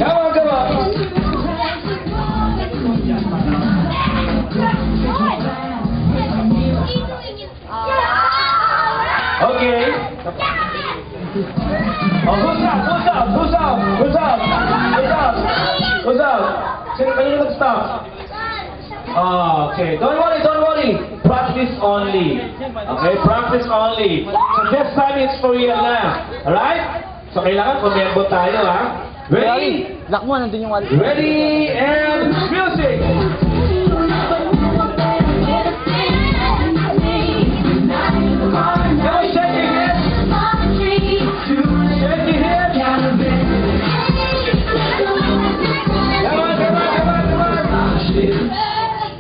Come on, come on. Okay. Oh, who's up? Who's up? Who's up? Who's up? Who's up? Who's up? Sino kanina nag-stop? Okay, don't worry. Practice only. Okay, practice only. So this time it's for real na. Alright? So kailangan pumembo tayo, ha? Ready? Lock mo, nandun yung wallet. Ready and music! Go, shake your hips! Shake your hips! Come on!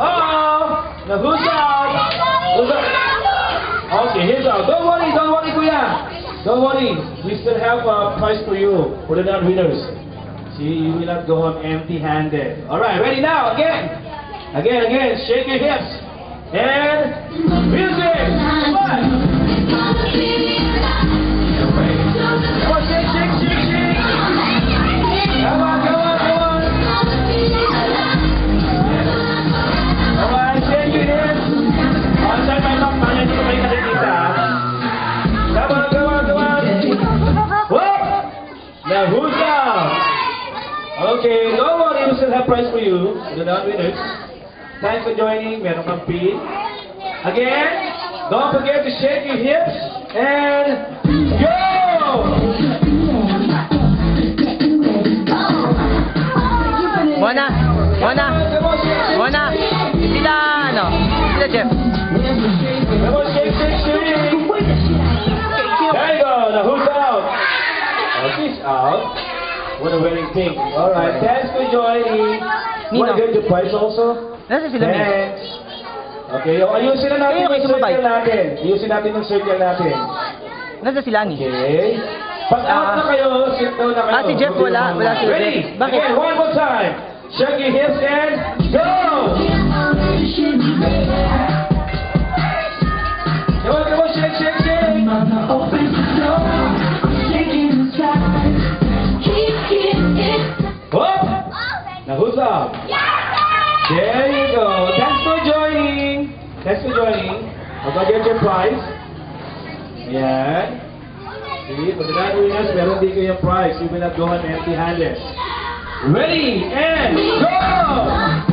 Uh-oh! Now who's out? Who's out? Okay, here's out. Don't worry, kuya. Don't worry. We still have a prize for you, for the non-winners. See, you will not go home empty-handed. Alright, ready now, again. Again. Shake your hips. And music! One! Come on, shake. Come on. Alright, shake your hips. Saan may makmana dito kayo nakikita? Come on. Whoop! Now who's out? Okay, don't worry, we still have prize for you. The non-winners. Thanks for joining. Meron kang pin. Again, don't forget to shake your hips and go! Mona. Sila Jeff. Come on, shake. There you go. Now who's out? Oh, she's out. What a wearing pink. Alright, thanks for joining. Want to get your prize also? Nasa sila, Min? Thanks. Okay, ayusin na natin yung circle natin. Nasa sila, ni? Okay. Pag out na kayo, sit down na kayo. Si Jeff wala si Jeff. Ready? Bakit? Again, one more time. Shake your hips and go! Come on, shake. Whoop! Now who's up? There you go. Thanks for joining. I'll go get your prize. Ayan. See, pag nag-winners, meron din kayo yung prize. You will not go home empty-handed. Ready and go!